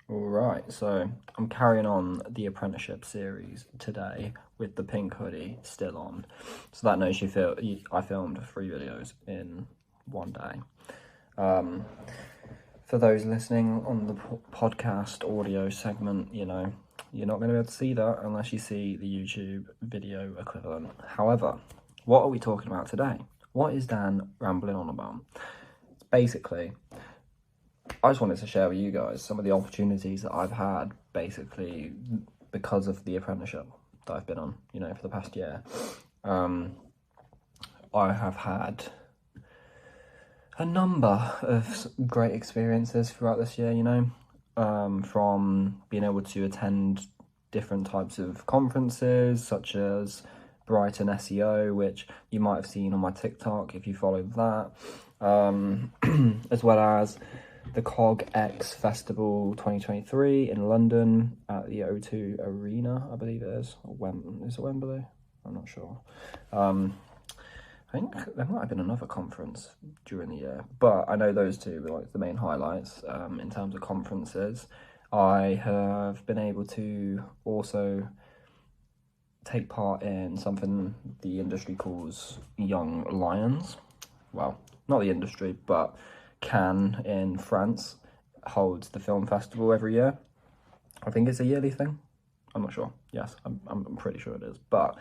Alright, so I'm carrying on the apprenticeship series today with the pink hoodie still on. So that knows I filmed 3 videos in one day. For those listening on the podcast audio segment, you're not going to be able to see that unless you see the YouTube video equivalent. However, what are we talking about today? What is Dan rambling on about? It's basically, I just wanted to share with you guys some of the opportunities that I've had basically because of the apprenticeship that I've been on, for the past year. I have had a number of great experiences throughout this year, from being able to attend different types of conferences such as Brighton SEO, which you might have seen on my TikTok if you followed that, as well as the CogX Festival 2023 in London at the O2 Arena, I believe it is. Is it Wembley? I'm not sure. I think there might have been another conference during the year, but I know those two were like the main highlights in terms of conferences. I have been able to also take part in something the industry calls Young Lions. Well, not the industry, but Cannes in France holds the film festival every year. I think it's a yearly thing. I'm not sure. Yes, I'm pretty sure it is. But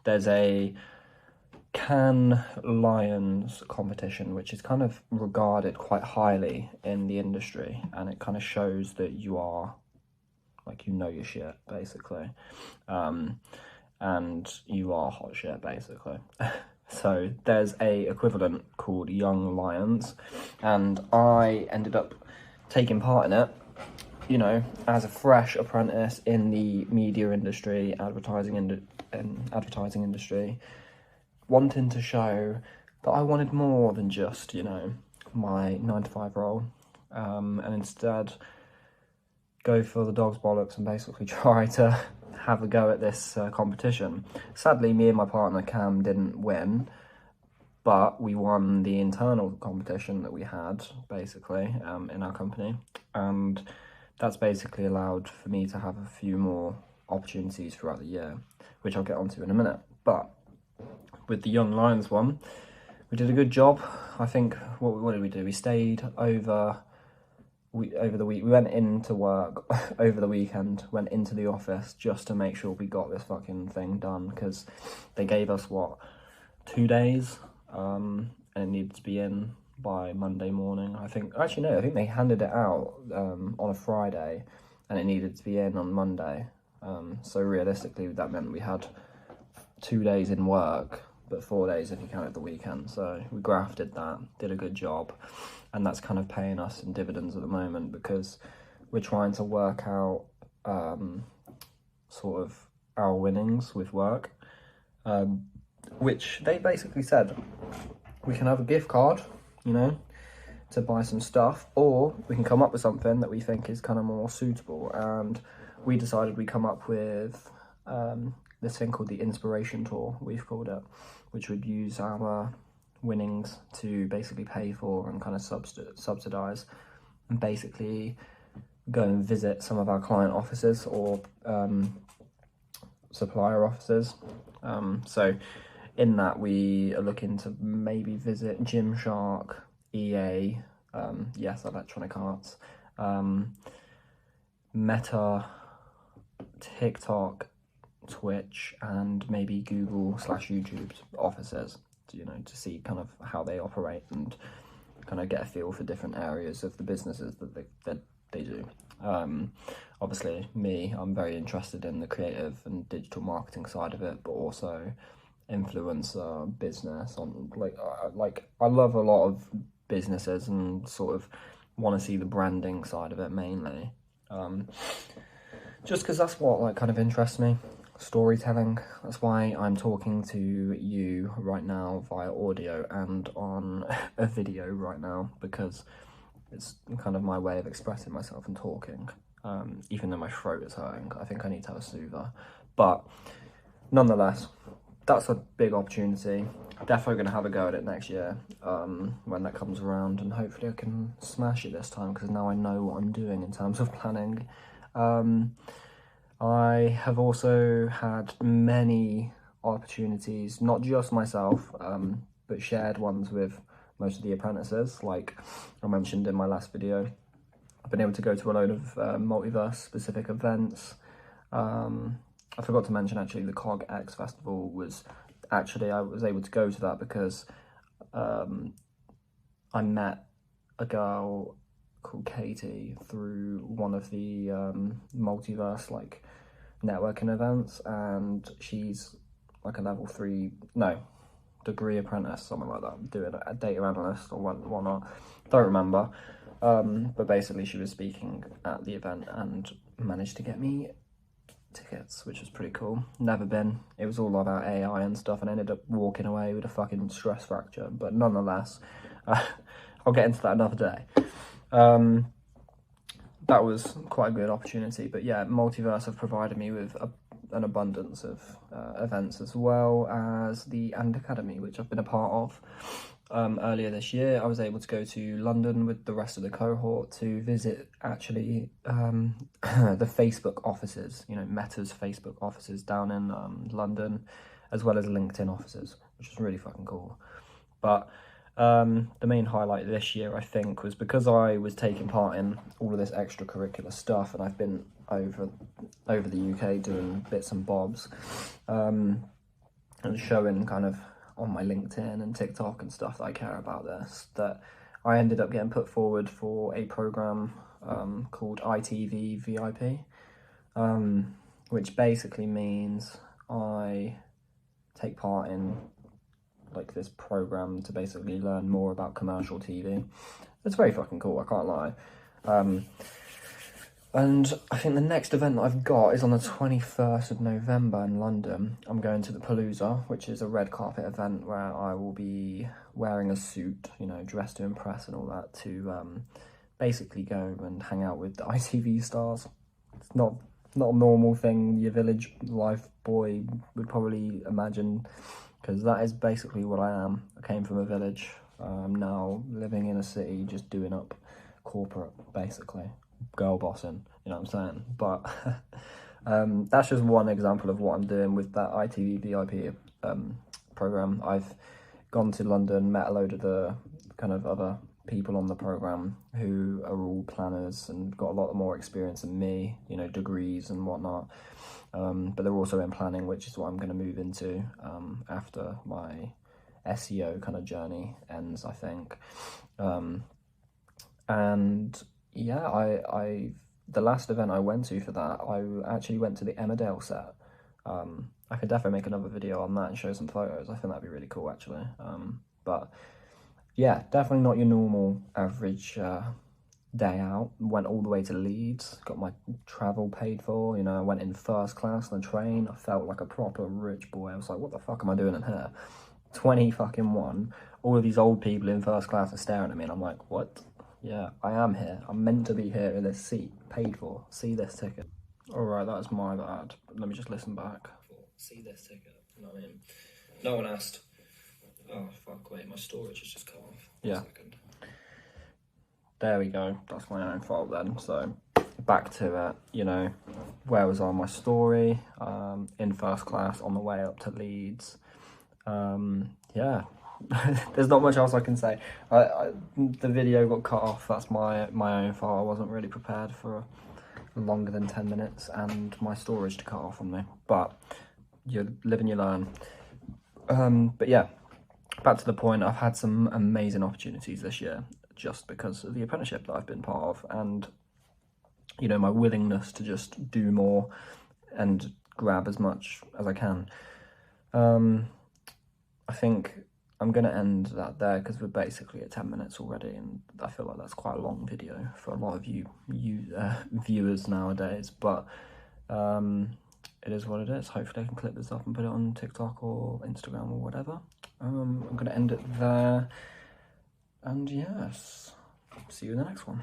there's a Cannes Lions competition, which is kind of regarded quite highly in the industry, and it kind of shows that you are, like, your shit, basically. And you are hot shit, basically. So there's a equivalent called Young Lions, and I ended up taking part in it, as a fresh apprentice in the media industry, advertising industry, wanting to show that I wanted more than just, my 9-to-5 role, and instead go for the dog's bollocks and basically try to have a go at this competition. Sadly, me and my partner Cam didn't win, but we won the internal competition that we had, basically, in our company, and that's basically allowed for me to have a few more opportunities throughout the year, which I'll get onto in a minute. But with the Young Lions one, we did a good job. I think, what did we do? We stayed over the week. We went into work over the weekend, went into the office just to make sure we got this fucking thing done, because they gave us, 2 days, and it needed to be in by Monday morning. I think they handed it out on a Friday, and it needed to be in on Monday. So realistically, that meant we had 2 days in work, but 4 days if you counted the weekend. So we grafted that, did a good job, and that's kind of paying us in dividends at the moment, because we're trying to work out sort of our winnings with work, which they basically said we can have a gift card, to buy some stuff, or we can come up with something that we think is kind of more suitable. And we decided we come up with this thing called the Inspiration Tour, we've called it, which would use our winnings to basically pay for and kind of subsidise, and basically go and visit some of our client offices or supplier offices. So in that, we are looking to maybe visit Gymshark, EA, yes, Electronic Arts, Meta, TikTok, Twitch, and maybe Google/YouTube's offices, to see kind of how they operate and kind of get a feel for different areas of the businesses that they do. Obviously, I'm very interested in the creative and digital marketing side of it, but also influencer business. I love a lot of businesses and sort of want to see the branding side of it mainly, just because that's what kind of interests me. Storytelling. That's why I'm talking to you right now via audio and on a video right now, because it's kind of my way of expressing myself and talking, even though my throat is hurting. I think I need to have a soother, but nonetheless, that's a big opportunity. Definitely going to have a go at it next year when that comes around, and hopefully I can smash it this time, because now I know what I'm doing in terms of planning. I have also had many opportunities, not just myself, but shared ones with most of the apprentices. Like I mentioned in my last video, I've been able to go to a load of multiverse specific events. I forgot to mention actually the CogX festival was actually, I was able to go to that because I met a girl called Katie through one of the multiverse like networking events, and she's like a level 3 degree apprentice, something like that, doing a data analyst or whatnot, don't remember, but basically she was speaking at the event and managed to get me tickets, which was pretty cool. Never been. It was all about AI and stuff, and I ended up walking away with a fucking stress fracture, but nonetheless, I'll get into that another day. That was quite a good opportunity, but yeah, Multiverse have provided me with an abundance of events, as well as the Academy, which I've been a part of. Earlier this year, I was able to go to London with the rest of the cohort to visit actually the Facebook offices, you know, Meta's Facebook offices down in London, as well as LinkedIn offices, which was really fucking cool. But the main highlight this year, I think, was because I was taking part in all of this extracurricular stuff, and I've been over the UK doing bits and bobs, and showing kind of on my LinkedIn and TikTok and stuff that I care about this, that I ended up getting put forward for a program called ITV VIP, which basically means I take part in like this program to basically learn more about commercial TV. It's very fucking cool, I can't lie. And I think the next event that I've got is on the 21st of November in London. I'm going to the Palooza, which is a red carpet event where I will be wearing a suit, you know, dressed to impress and all that, to basically go and hang out with the ITV stars. It's not a normal thing your village life boy would probably imagine, because that is basically what I am. I came from a village. I'm now living in a city, just doing up corporate, basically. Girl bossing, you know what I'm saying? But that's just one example of what I'm doing with that ITV VIP program. I've gone to London, met a load of the kind of other people on the program who are all planners and got a lot more experience than me, you know, degrees and whatnot. But they're also in planning, which is what I'm going to move into after my SEO kind of journey ends, I think. And yeah, I the last event I went to for that, I actually went to the Emmerdale set. I could definitely make another video on that and show some photos. I think that'd be really cool, actually. But yeah, definitely not your normal average day out. Went all the way to Leeds, got my travel paid for, you know, I went in first class on the train. I felt like a proper rich boy. I was like, what the fuck am I doing in here? 20 all of these old people in first class are staring at me, and I'm like, what? Yeah, I am here. I'm meant to be here in this seat, paid for. See this ticket. Alright, that's my bad. Let me just listen back. See this ticket, you know what I mean? No one asked. Oh, fuck, wait, my storage has just cut off. Yeah. Second. There we go. That's my own fault then. So, back to it, you know, where was I on my story? In first class on the way up to Leeds. Yeah. There's not much else I can say. The video got cut off. That's my own fault. I wasn't really prepared for longer than 10 minutes and my storage to cut off on me. But you live and you learn. But yeah, back to the point. I've had some amazing opportunities this year just because of the apprenticeship that I've been part of, and you know, my willingness to just do more and grab as much as I can. I think I'm going to end that there because we're basically at 10 minutes already, and I feel like that's quite a long video for a lot of you viewers nowadays, but it is what it is. Hopefully I can clip this up and put it on TikTok or Instagram or whatever. I'm going to end it there, and yes, see you in the next one.